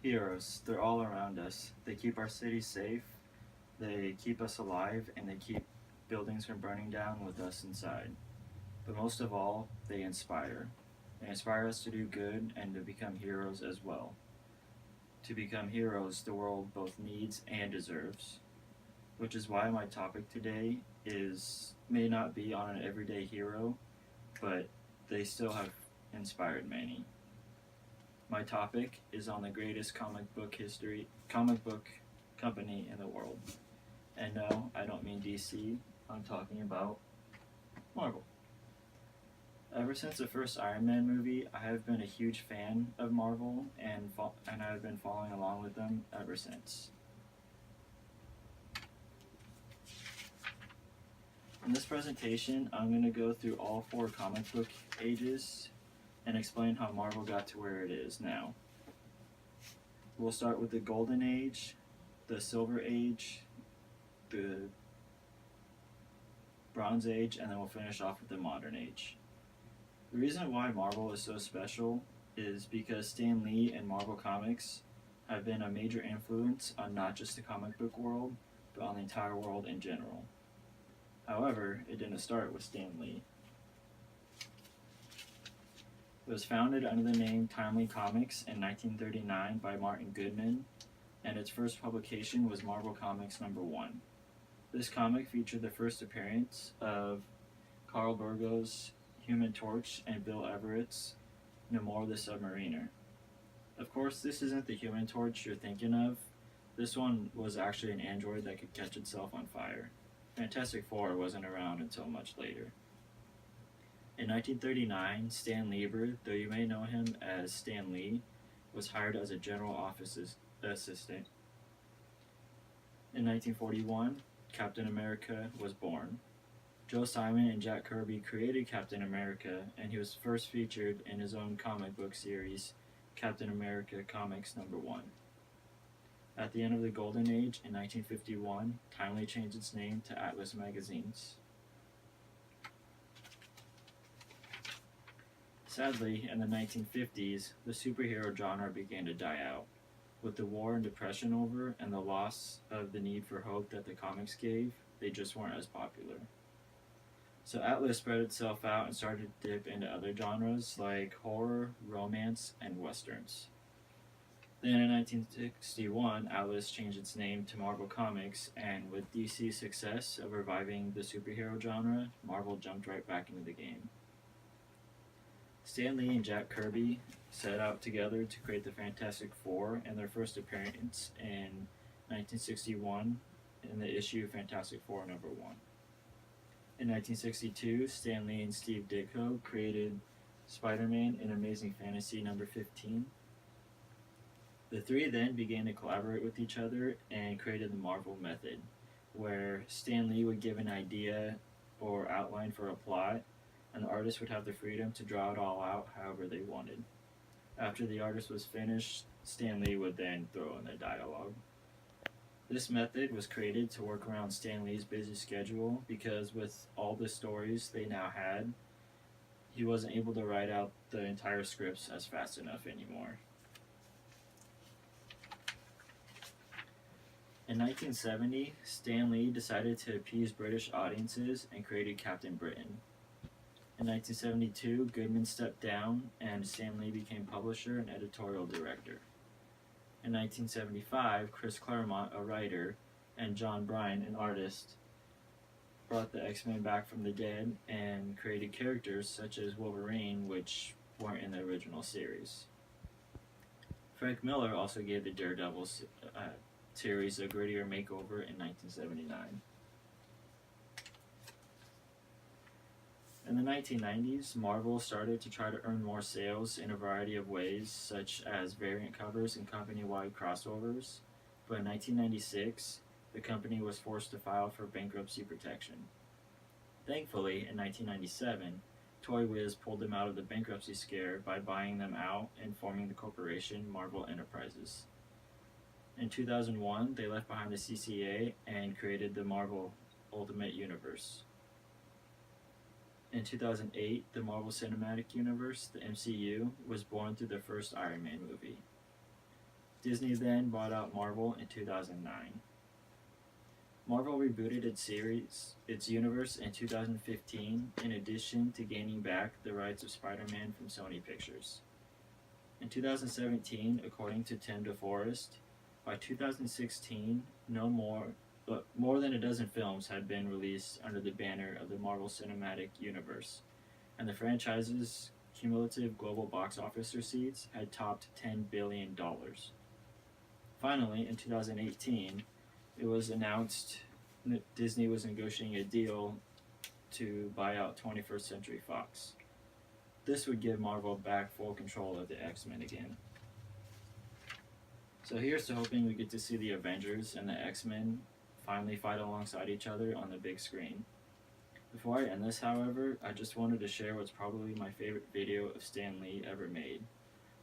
Heroes, they're all around us. They keep our cities safe, they keep us alive, and they keep buildings from burning down with us inside. But most of all, they inspire. They inspire us to do good and to become heroes as well. To become heroes the world both needs and deserves. Which is why my topic today is may not be on an everyday hero, but they still have inspired many. My topic is on the greatest comic book company in the world. And no, I don't mean DC. I'm talking about Marvel. Ever since the first Iron Man movie, I have been a huge fan of Marvel, and I've been following along with them ever since. In this presentation, I'm going to go through all four comic book ages and explain how Marvel got to where it is now. We'll start with the Golden Age, the Silver Age, the Bronze Age, and then we'll finish off with the Modern Age. The reason why Marvel is so special is because Stan Lee and Marvel Comics have been a major influence on not just the comic book world, but on the entire world in general. However, it didn't start with Stan Lee. It was founded under the name Timely Comics in 1939 by Martin Goodman, and its first publication was Marvel Comics number 1. This comic featured the first appearance of Carl Burgos' Human Torch and Bill Everett's Namor the Submariner. Of course, this isn't the Human Torch you're thinking of. This one was actually an android that could catch itself on fire. Fantastic Four wasn't around until much later. In 1939, Stan Lieber, though you may know him as Stan Lee, was hired as a general office assistant. In 1941, Captain America was born. Joe Simon and Jack Kirby created Captain America, and he was first featured in his own comic book series, Captain America Comics number 1. At the end of the Golden Age in 1951, Timely changed its name to Atlas Magazines. Sadly, in the 1950s, the superhero genre began to die out. With the war and depression over and the loss of the need for hope that the comics gave, they just weren't as popular. So Atlas spread itself out and started to dip into other genres like horror, romance, and westerns. Then in 1961, Atlas changed its name to Marvel Comics, and with DC's success of reviving the superhero genre, Marvel jumped right back into the game. Stan Lee and Jack Kirby set out together to create the Fantastic Four in their first appearance in 1961 in the issue Fantastic Four number 1. In 1962, Stan Lee and Steve Ditko created Spider-Man in Amazing Fantasy number 15. The three then began to collaborate with each other and created the Marvel Method, where Stan Lee would give an idea or outline for a plot, and the artist would have the freedom to draw it all out however they wanted. After the artist was finished, Stan Lee would then throw in the dialogue. This method was created to work around Stan Lee's busy schedule because with all the stories they now had, he wasn't able to write out the entire scripts as fast enough anymore. In 1970, Stan Lee decided to appease British audiences and created Captain Britain. In 1972, Goodman stepped down and Stan Lee became publisher and editorial director. In 1975, Chris Claremont, a writer, and John Byrne, an artist, brought the X-Men back from the dead and created characters such as Wolverine, which weren't in the original series. Frank Miller also gave the Daredevil series a grittier makeover in 1979. In the 1990s, Marvel started to try to earn more sales in a variety of ways, such as variant covers and company-wide crossovers, but in 1996, the company was forced to file for bankruptcy protection. Thankfully, in 1997, Toy Wiz pulled them out of the bankruptcy scare by buying them out and forming the corporation Marvel Enterprises. In 2001, they left behind the CCA and created the Marvel Ultimate Universe. In 2008, the Marvel Cinematic Universe, the MCU, was born through the first Iron Man movie. Disney then bought out Marvel in 2009. Marvel rebooted its universe in 2015, in addition to gaining back the rights of Spider-Man from Sony Pictures. In 2017, according to Tim DeForest, by 2016, more than a dozen films had been released under the banner of the Marvel Cinematic Universe, and the franchise's cumulative global box office receipts had topped $10 billion. Finally, in 2018, it was announced that Disney was negotiating a deal to buy out 21st Century Fox. This would give Marvel back full control of the X-Men again. So here's to hoping we get to see the Avengers and the X-Men finally fight alongside each other on the big screen. Before I end this, however, I just wanted to share what's probably my favorite video of Stan Lee ever made.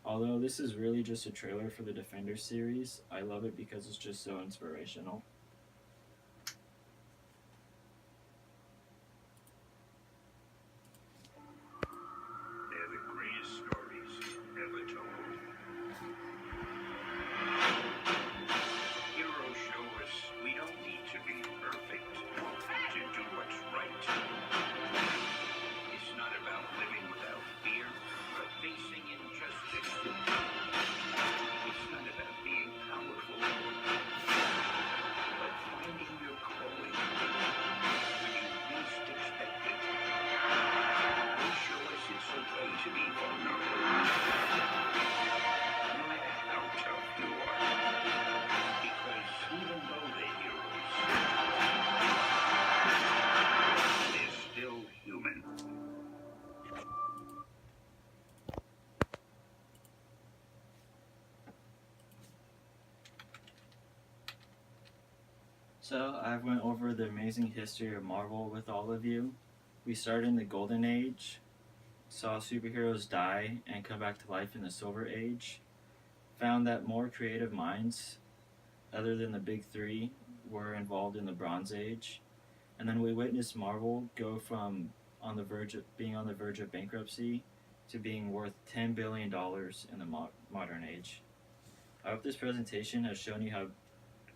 Although this is really just a trailer for the Defenders series, I love it because it's just so inspirational. They're the greatest stories ever told. Heroes show us we don't need to be perfect to do what's right. It's not about living without fear, but facing injustice. It's not about being powerful, but finding your calling when you least expect it. They show us it's okay to be vulnerable, no matter how tough you are. Because even though they're heroes, they're still human. So I've went over the amazing history of Marvel with all of you. We started in the Golden Age, saw superheroes die and come back to life in the Silver Age, found that more creative minds, other than the big three, were involved in the Bronze Age, and then we witnessed Marvel go from being on the verge of bankruptcy to being worth $10 billion in the modern age. I hope this presentation has shown you how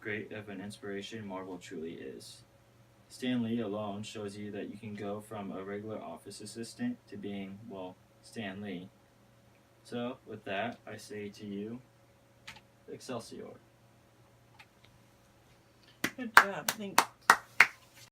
great of an inspiration Marvel truly is. Stan Lee alone shows you that you can go from a regular office assistant to being, well, Stan Lee. So, with that, I say to you, Excelsior. Good job. Thanks.